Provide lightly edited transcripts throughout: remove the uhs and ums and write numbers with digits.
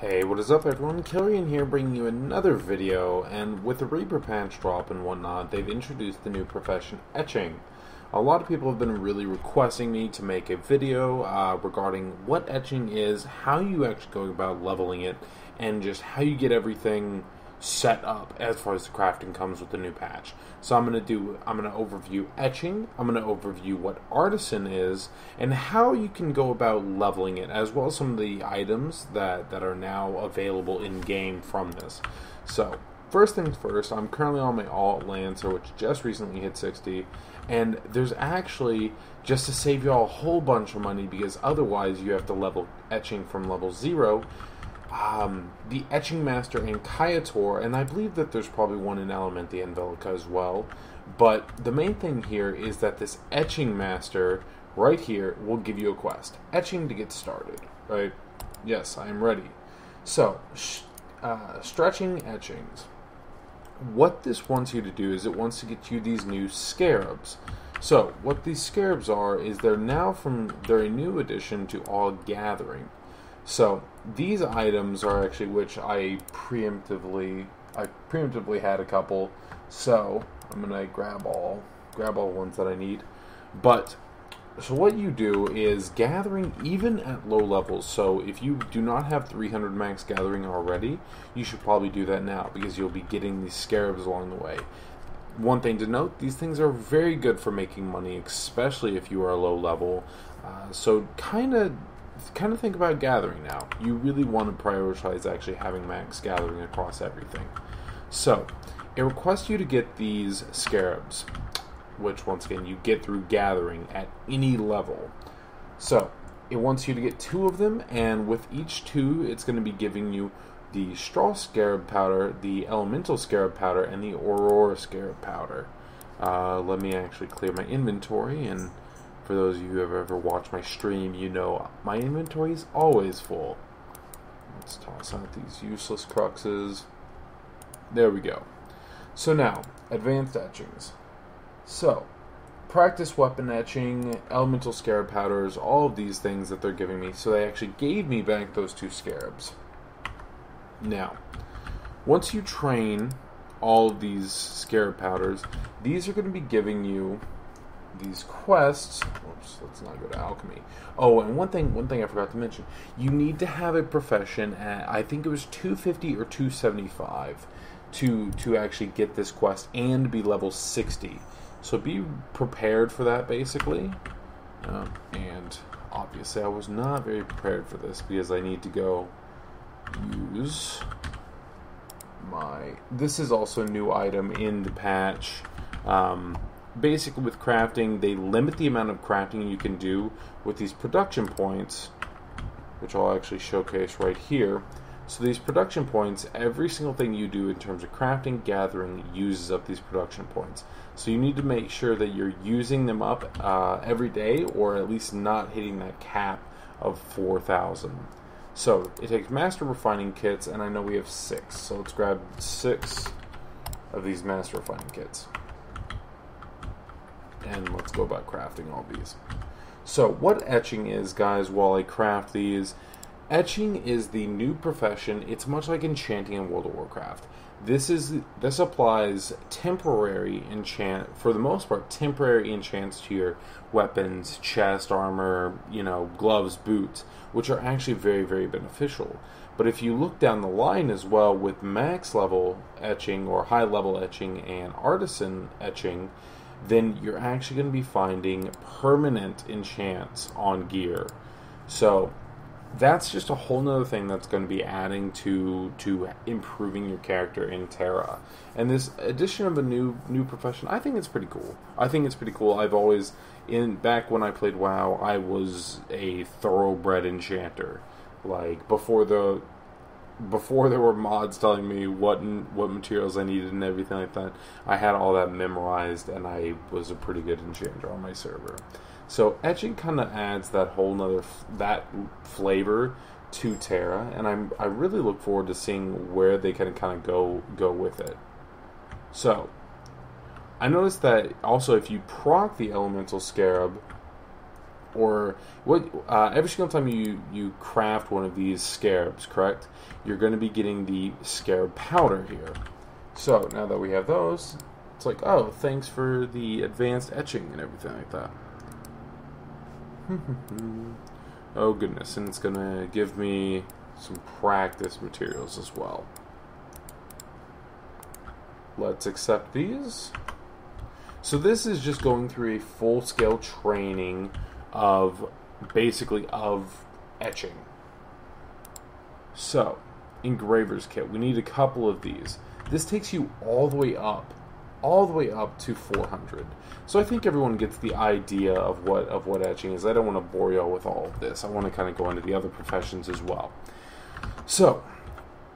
Hey, what is up everyone? Killian here bringing you another video, and with the Reaper patch drop and whatnot, they've introduced the new profession, Etching. A lot of people have been really requesting me to make a video regarding what Etching is, how you actually go about leveling it, and just how you get everything set up as far as the crafting comes with the new patch. So I'm gonna overview Etching, I'm gonna overview what Artisan is, and how you can go about leveling it, as well as some of the items that are now available in game from this. So first things first, I'm currently on my Alt Lancer, which just recently hit 60, and there's actually, just to save you all a whole bunch of money, because otherwise you have to level Etching from level 0, the Etching Master in Kayator, and I believe that there's probably one in Elementi and Velica as well, but the main thing here is that this Etching Master right here will give you a quest. Etching to get started, right? Yes, I am ready. So, stretching etchings. What this wants you to do is it wants to get you these new scarabs. So, what these scarabs are is they're a new addition to All Gathering. So these items are actually which I preemptively had a couple. So I'm gonna grab all ones that I need. But so what you do is gathering even at low levels. So if you do not have 300 max gathering already, you should probably do that now because you'll be getting these scarabs along the way. One thing to note, these things are very good for making money, especially if you are a low level. So kind of think about gathering now. You really want to prioritize actually having max gathering across everything. So it requests you to get these scarabs, which once again you get through gathering at any level. So it wants you to get 2 of them, and with each 2 it's going to be giving you the straw scarab powder, the elemental scarab powder, and the aurora scarab powder. Let me actually clear my inventory, and for those of you who have ever watched my stream, you know my inventory is always full. Let's toss out these useless cruxes. There we go. So now, advanced etchings. So, practice weapon etching, elemental scarab powders, all of these things that they're giving me. So they actually gave me back those 2 scarabs. Now, once you train all of these scarab powders, these are going to be giving you these quests. Oops, let's not go to alchemy. Oh, and one thing I forgot to mention. You need to have a profession at, I think it was 250 or 275 to actually get this quest and be level 60. So be prepared for that, basically. And obviously I was not very prepared for this because I need to go use my... This is also a new item in the patch. Basically with crafting, they limit the amount of crafting you can do with these production points, which I'll actually showcase right here. So these production points, every single thing you do in terms of crafting, gathering, uses up these production points. So you need to make sure that you're using them up every day, or at least not hitting that cap of 4,000. So it takes master refining kits, and I know we have 6. So let's grab 6 of these master refining kits. And let's go about crafting all these. So what etching is, guys, while I craft these, etching is the new profession. It's much like enchanting in World of Warcraft. This applies temporary enchant, for the most part, temporary enchants to your weapons, chest, armor, gloves, boots, which are actually very, very beneficial. But if you look down the line as well with max level etching or high level etching and artisan etching, then you're actually going to be finding permanent enchants on gear. So that's just a whole nother thing that's going to be adding to improving your character in TERA. And this addition of a new profession, I think it's pretty cool. I've always, back when I played WoW, I was a thoroughbred enchanter. Like before there were mods telling me what materials I needed and everything like that, I had all that memorized, and I was a pretty good enchanter on my server. So etching kind of adds that whole nother that flavor to TERA, and I really look forward to seeing where they can kind of go with it. So I noticed that also if you proc the elemental scarab, or what every single time you craft one of these scarabs, correct? you're going to be getting the scarab powder here. So now that we have those, it's like, oh, thanks for the advanced etching and everything like that. Oh goodness, and it's going to give me some practice materials as well. Let's accept these. So this is just going through a full-scale training of, basically, of etching. So, engraver's kit. We need a couple of these. This takes you all the way up to 400. So I think everyone gets the idea of what etching is. I don't want to bore you all with all of this. I want to kind of go into the other professions as well. So,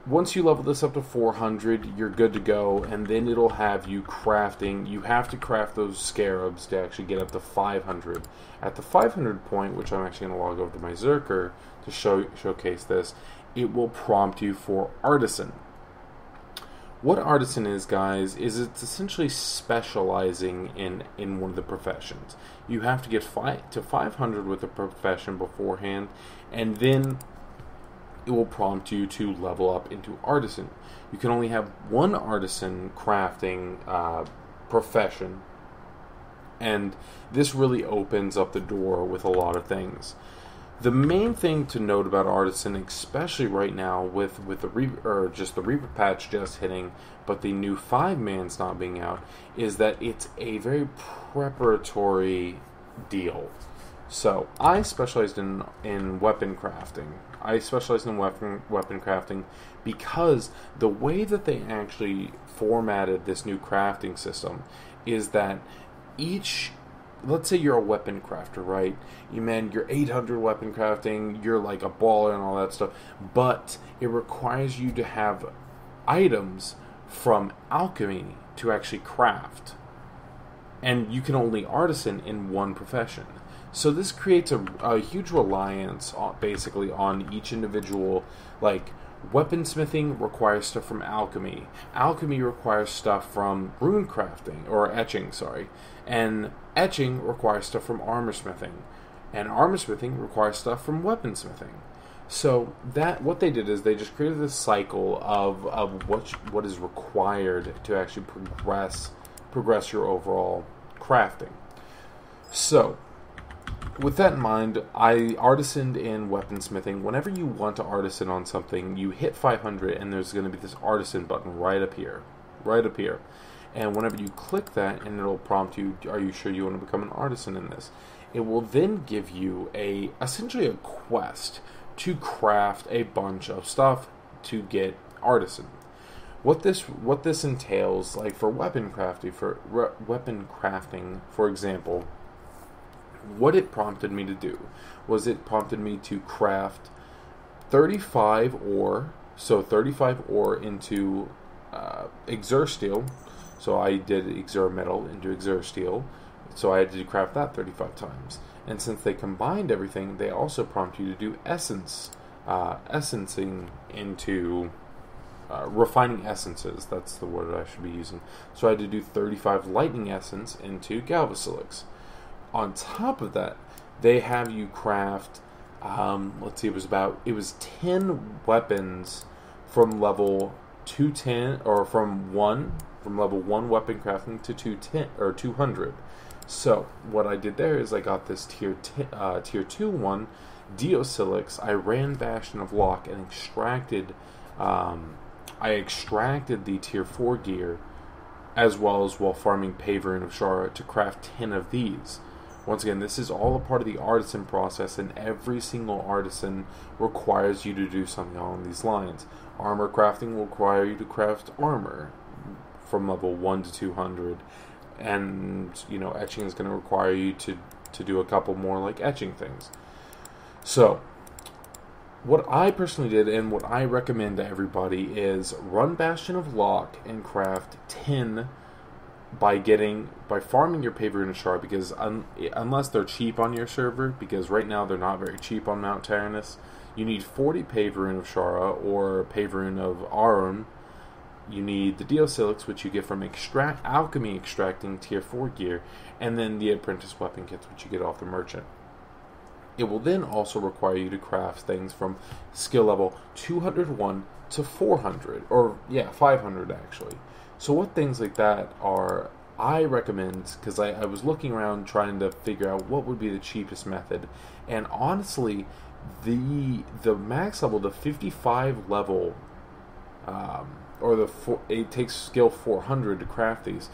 once you level this up to 400, you're good to go, and then it'll have you crafting. You have to craft those scarabs to actually get up to 500. At the 500 point, which I'm actually going to log over to my Zerker to showcase this, it will prompt you for Artisan. What Artisan is, guys, is it's essentially specializing in one of the professions. You have to get to 500 with the profession beforehand, and then it will prompt you to level up into Artisan. You can only have one Artisan crafting profession, and this really opens up the door with a lot of things. The main thing to note about Artisan, especially right now with the Reaper patch just hitting, but the new 5-man's not being out, is that it's a very preparatory deal. So I specialized in weapon crafting. I specialized in weapon crafting because the way that they actually formatted this new crafting system is that let's say you're a weapon crafter, right? You're 800 weapon crafting, you're like a baller and all that stuff, but it requires you to have items from alchemy to actually craft. And you can only Artisan in one profession. So this creates a huge reliance basically on each individual. Like, weaponsmithing requires stuff from alchemy. Alchemy requires stuff from rune crafting, or etching, sorry. And etching requires stuff from armorsmithing. And armorsmithing requires stuff from weaponsmithing. So what they did is they just created this cycle of what is required to actually progress your overall crafting. So, with that in mind, I artisaned in weaponsmithing. Whenever you want to artisan on something, you hit 500 and there's going to be this artisan button right up here. And whenever you click that, and it'll prompt you, are you sure you want to become an artisan in this? It will then give you essentially a quest to craft a bunch of stuff to get artisan. What this entails, like for weapon crafting, for example, what it prompted me to do was it prompted me to craft 35 ore, so 35 ore into Exer steel. So I did Exer metal into Exer steel, so I had to craft that 35 times. And since they combined everything, they also prompt you to do essencing into refining essences. That's the word I should be using. So I had to do 35 lightning essence into Galvasilics. On top of that, they have you craft, let's see, it was 10 weapons from level 210, or from level 1 weapon crafting to 210 or 200. So what I did there is I got this tier 2 one, Deosilix. I ran Bastion of Lock and extracted the tier 4 gear, as well as while farming Paverin of Shara to craft 10 of these. Once again, this is all a part of the artisan process, and every single artisan requires you to do something along these lines. Armor crafting will require you to craft armor from level 1 to 200, and etching is going to require you to do a couple more like etching things. So what I personally did, and what I recommend to everybody, is run Bastion of Lock and craft 10 by farming your Paverin of Shara, because unless they're cheap on your server, because right now they're not very cheap on Mount Tyrannus, you need 40 Paverin of Shara or Paverin of Arum. You need the Deosilix, which you get from alchemy extracting tier 4 gear, and then the apprentice weapon kits, which you get off the merchant. It will then also require you to craft things from skill level 201 to 400, or 500 actually. So what things like that are, I recommend, because I was looking around trying to figure out what would be the cheapest method, and honestly, the max level, the 55 level, it takes skill 400 to craft these,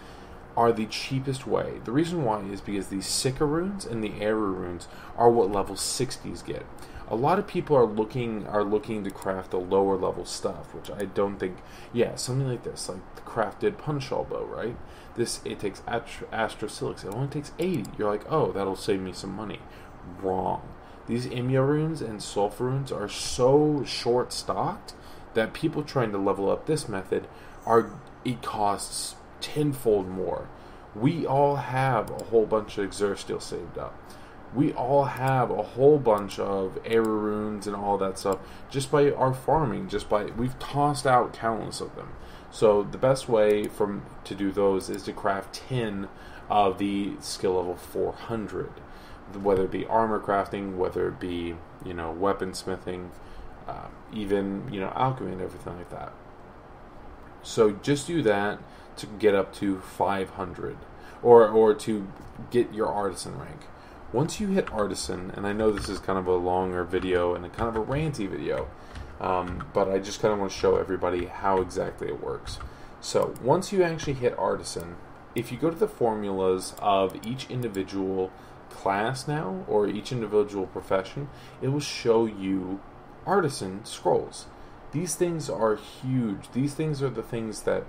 are the cheapest way. The reason why is because these Sika runes and the Era runes are what level 60s get. A lot of people are looking to craft the lower level stuff, which I don't think. Yeah, something like this, like the crafted punch-all bow, right? It takes Astrosilics. It only takes 80. You're like, oh, that'll save me some money. Wrong. These Imya runes and Sulfur runes are so short-stocked that people trying to level up this method it costs tenfold more. We all have a whole bunch of Exersteel saved up. We all have a whole bunch of Era runes and all that stuff just by our farming. We've tossed out countless of them. So the best way to do those is to craft 10 of the skill level 400, whether it be armor crafting, whether it be weaponsmithing, even alchemy and everything like that. So just do that to get up to 500, or to get your Artisan rank. Once you hit Artisan, and I know this is kind of a longer video and a kind of a ranty video, but I just kind of want to show everybody how exactly it works. So once you actually hit Artisan, if you go to the formulas of each individual class now, or each individual profession, it will show you Artisan scrolls. These things are huge. These things are the things that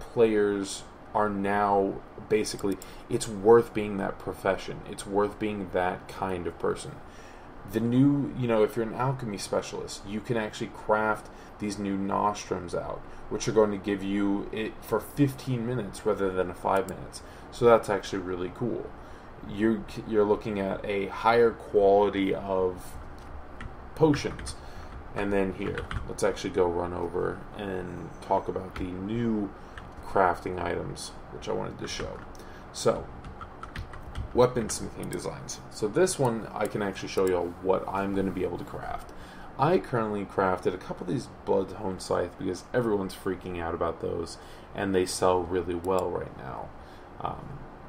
players are now basically, it's worth being that profession. It's worth being that kind of person. The new, if you're an alchemy specialist, you can actually craft these new nostrums out, which are going to give you it for 15 minutes rather than 5 minutes. So that's actually really cool. You're looking at a higher quality of potions. And then here, let's actually go run over and talk about the new crafting items, which I wanted to show. So, weaponsmithing designs. So this one, I can actually show you what I'm going to be able to craft. I currently crafted a couple of these Bloodhone Scythe because everyone's freaking out about those, and they sell really well right now.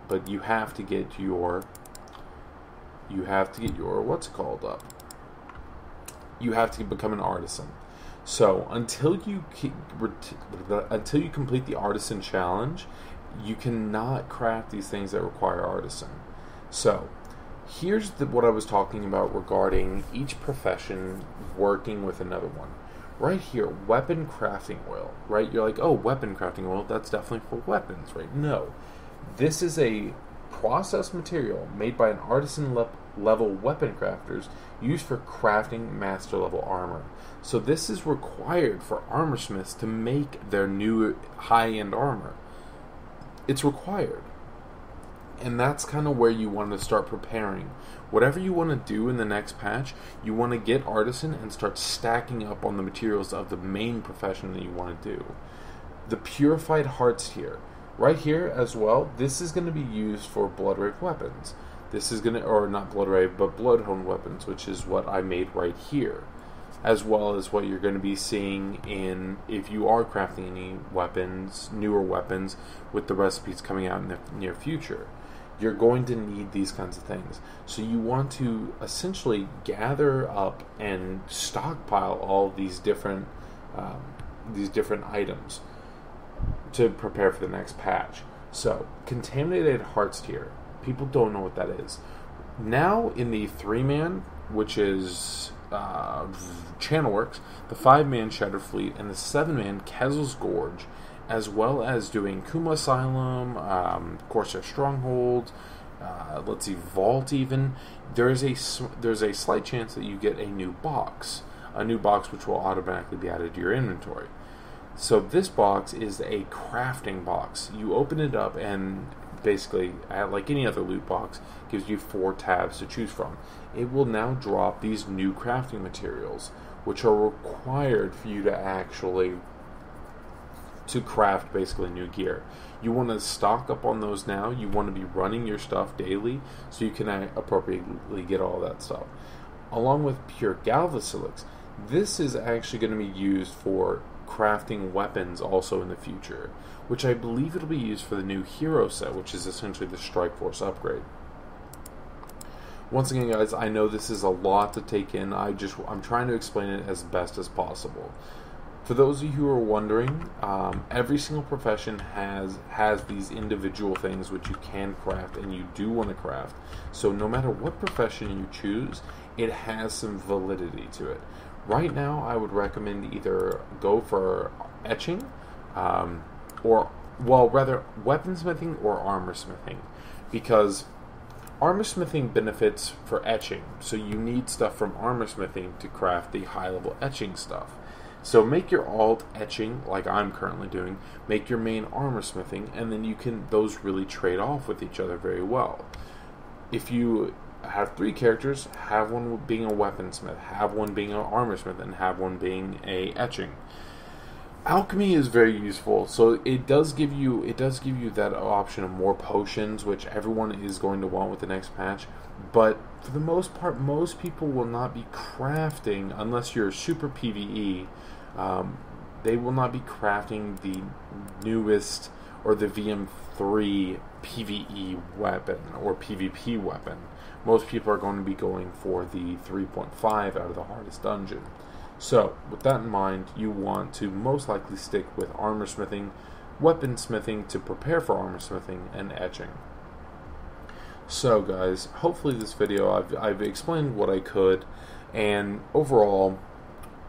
But you have to get your what's it called up. You have to become an artisan. So until you complete the Artisan challenge, you cannot craft these things that require Artisan. So here's what I was talking about regarding each profession working with another one. Right here, weapon crafting oil. Right, you're like, oh, weapon crafting oil, that's definitely for weapons, right? No, this is a processed material made by an artisan level weapon crafters used for crafting master level armor. So this is required for armor smiths to make their new high-end armor. It's required. And that's kind of where you want to start preparing. Whatever you want to do in the next patch, you want to get Artisan and start stacking up on the materials of the main profession that you want to do. The Purified Hearts here. Right here as well, this is going to be used for Bloodwraith weapons. This is going to, or not Bloodwraith, but Bloodhone weapons, which is what I made right here. As well as what you're going to be seeing in, if you are crafting any weapons, newer weapons, with the recipes coming out in the near future. You're going to need these kinds of things. So you want to essentially gather up and stockpile all these different items to prepare for the next patch. So, Contaminated Hearts tier. People don't know what that is. Now, in the 3-man, which is Channelworks, the 5-man Shattered Fleet, and the 7-man Kezel's Gorge, as well as doing Kuma Asylum, Corsair Stronghold, let's see, Vault even, there's a slight chance that you get a new box which will automatically be added to your inventory. So this box is a crafting box. You open it up and basically, like any other loot box, gives you 4 tabs to choose from. It will now drop these new crafting materials, which are required for you to actually to craft basically new gear. You want to stock up on those now. You want to be running your stuff daily so you can appropriately get all that stuff. Along with pure galvasilics, this is actually going to be used for crafting weapons also in the future, which I believe it'll be used for the new hero set, which is essentially the Strike Force upgrade. Once again, guys, I know this is a lot to take in. I'm trying to explain it as best as possible. For those of you who are wondering, every single profession has these individual things which you can craft and you do want to craft. So no matter what profession you choose, it has some validity to it. Right now, I would recommend either go for etching, rather weaponsmithing or armor smithing, because armor smithing benefits for etching, so you need stuff from armor smithing to craft the high-level etching stuff. So make your alt etching, like I'm currently doing, make your main armor smithing, and then those really trade off with each other very well. If you have 3 characters, have one being a weaponsmith, have one being an armor smith, and have one being a etching. Alchemy is very useful, so it does give you that option of more potions, which everyone is going to want with the next patch. But for the most part, most people will not be crafting, unless you're super PvE, they will not be crafting the newest or the VM3 PvE weapon or PvP weapon. Most people are going to be going for the 3.5 out of the hardest dungeon. So, with that in mind, you want to most likely stick with armor smithing, weaponsmithing to prepare for armor smithing, and etching. So, guys, hopefully this video, I've explained what I could, and overall,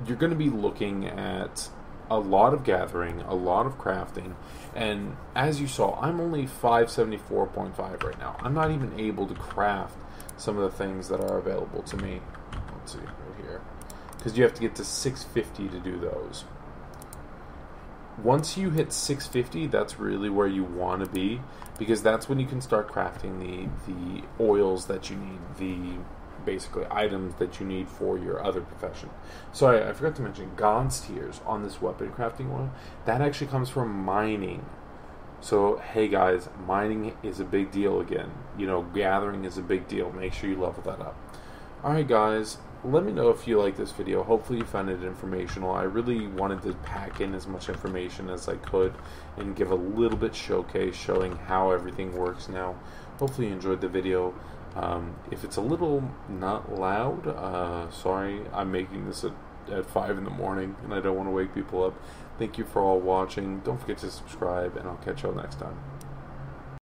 you're going to be looking at a lot of gathering, a lot of crafting, and as you saw, I'm only 574.5 right now. I'm not even able to craft some of the things that are available to me. Let's see, right here. Because you have to get to 650 to do those. Once you hit 650, that's really where you want to be, because that's when you can start crafting the oils that you need, the basically items that you need for your other profession. Sorry, I forgot to mention God's Tears on this weapon crafting one. That actually comes from mining. So, hey guys, mining is a big deal again. You know, gathering is a big deal. Make sure you level that up. Alright guys, let me know if you like this video. Hopefully you found it informational. I really wanted to pack in as much information as I could and give a little bit showcase showing how everything works now. Hopefully you enjoyed the video. If it's a little not loud, sorry, I'm making this at 5 in the morning and I don't want to wake people up. Thank you for all watching. Don't forget to subscribe and I'll catch y'all next time.